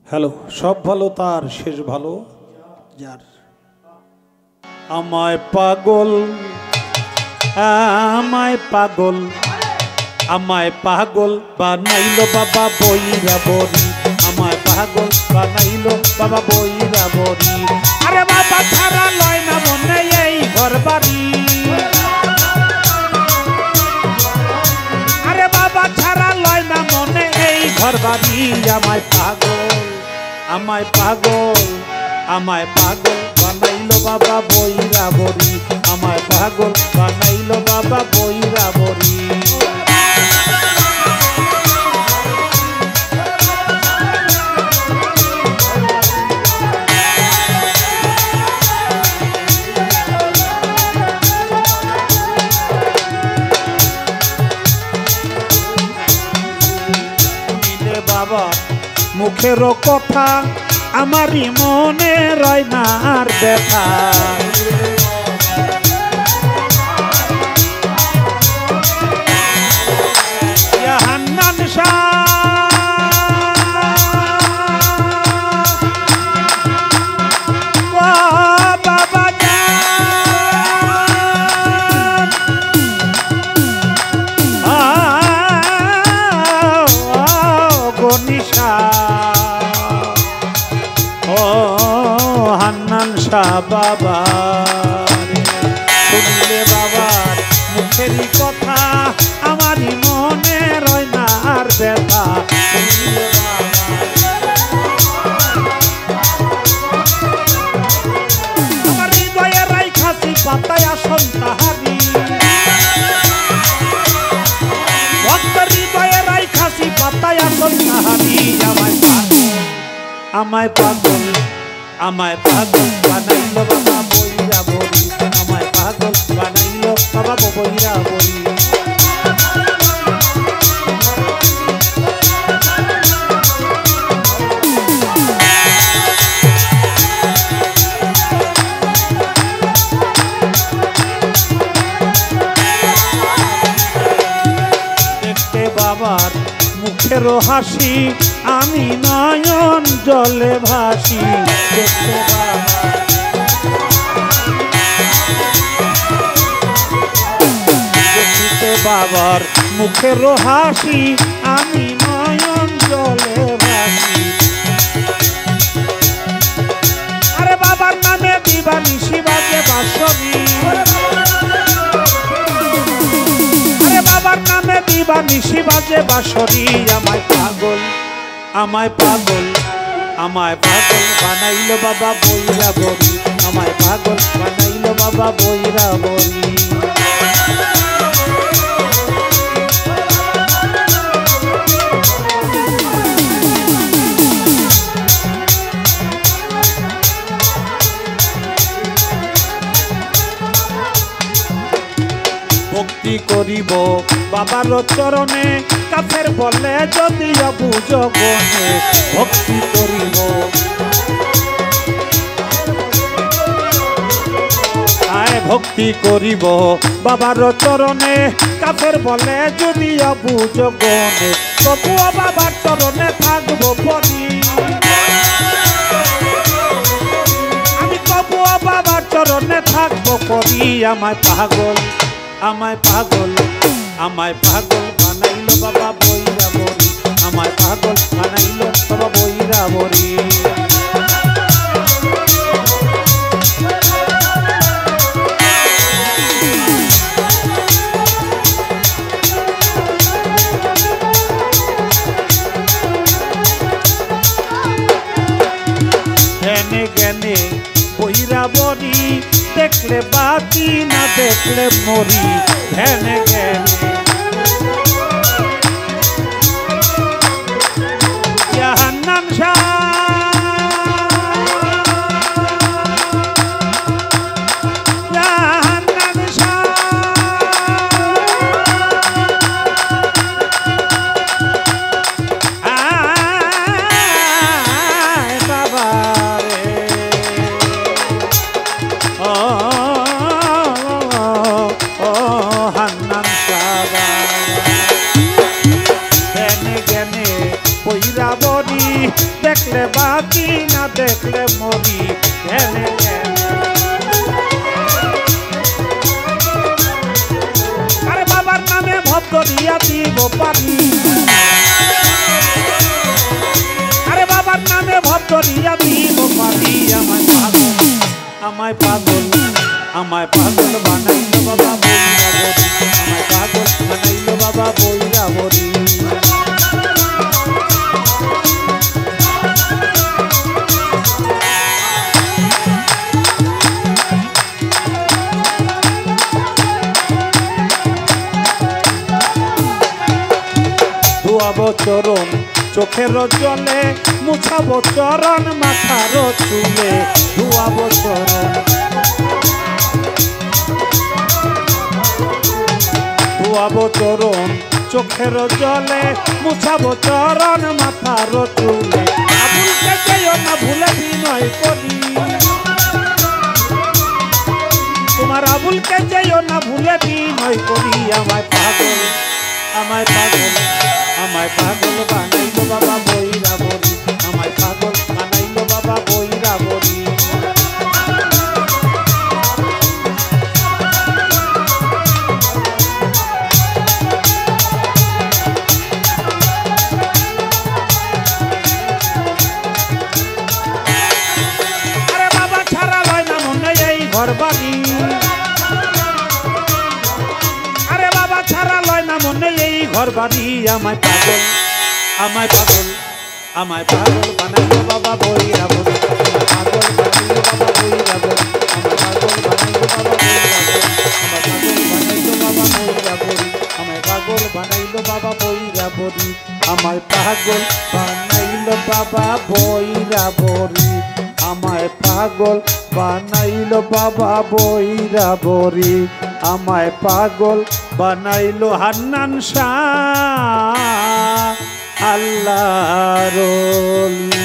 Hello, সব ভালো তার শেষ ভালো যার। আমায় পাগল আমায় পাগল আমায় পাগল বানাইলো বাবা বইরা বরি। আমায় পাগল বানাইলো বাবা বইরা বরি। আরে বাবা ছাড়া লয় না মনে এই ঘর বাড়ি। আরে বাবা ছাড়া লয় না মনে এই ঘর বাড়ি। আমায় পাগল আমায় পাগল আমায় পাগল বানাইলো বাবা বইরা বরি। আমায় পাগল বানাইলো বাবা বইরা বরি। বাবা মুখের কথা আমারই মনে রয় না আর ব্যথা। হান্নান শাহ বাবা গনিশা ও হান্নান শাহ বাবা শুনলে বাবার মুখেরই কথা আমারই মনে রয় না আর ব্যথা। শুনলে আমার হৃদয়ে রাইখাছি পাতায় আসন তাহারি। ভক্তের হৃদয়ে রাইখাছি পাতায় আসন তাহারি। আমায় পাগল আমায় পাগল বানাইলো বাবা বইরা বরি। আমায় পাগল বানাইলো বাবা বইরা বরি। দেখতে বাবার মুখের হাসি আমি নয়ন জলে ভাসি। দেখতে বাবার মুখের হাসি আমি নয়ন জলে ভাসি। আরে বাবার নামে দিবানিশি বাজে বাঁশরি। আরে বাবার নামে দিবানিশি বাজে বাঁশরি। আমায় পাগল আমায় পাগল আমায় পাগল বানাইলো বাবা বইরা বরি। আমায় পাগল বানাইলো বাবা বইরা বরি। ভক্তি করিব বাবার চরণে কাফের বলে যদি বুঝ গনে। ভক্তি করিব আয় ভক্তি করিব বাবার চরণে কাফের বলে যদি বুঝ গনে। তবুও বাবার চরণে থাকবো পরি। আমি তবুও বাবার চরণে থাকবো পরি। আমায় পাগল আমায় পাগল আমায় পাগল বানাইলো বাবা বইরা বরি। আমায় পাগল বানাইলো বাবা বইরা বরি। জ্ঞানে জ্ঞানে বইরা বরি। দেখলে বাকি না দেখলে মরি। জ্ঞানে জ্ঞানে হান্নান শাহ হান্নান শাহ বাবা রে ও হান্নান শাহ দেখলে বাকি না দেখলে মরি ধ্যানে ধ্যানে। আরে বাবার নামে ভব করিয়া দিব পারি, আরে বাবার নামে ভব করিয়া দিব পারি। আমায় পাগল আমায় পাগল বানাইলো বাবা বইরা বরি, আমায় পাগল বানাইলো বাবা বইরা বরি। ধোয়াবো চরণ চোখের জলে, মুছাবো চরণ মাথার চুলে। ধোয়াবো চরণ ধোয়াবো চরণ চোখের জলে, মুছাবো চরণ মাথার চুলে। আবুলকে যেও না ভুলে বিনয় করি, তোমার আবুলকে যেও না ভুলে বিনয় করি। আমায় পাগল আমায় পাগল আমায় পাগল বানাইলো বাবা বইরা বরি, আমায় পাগল বানাইলো বাবা বইরা বরি। আরে বাবা ছাড়া লয় না মনে এই ঘর বাড়ি, আরে বাবা ছাড়া লয় না মনে এই ঘর বাড়ি। আমায় পাগল আমায় পাগল আমায় পাগল বানাইলো বাবা বইরা বরি, পাগল বানাইলো বাবা বইরা বরি, আমায় পাগল বানাইলো বাবা বইরা বরি, আমায় পাগল বানাইলো বাবা বইরা বরি, আমায় পাগল বানাইলো বাবা বইরা বরি, আমায় পাগল বানাইলো বাবা বইরা বরি, আমায় পাগল বানাইলো হান্নান শাহ আল্লাহর ওলি।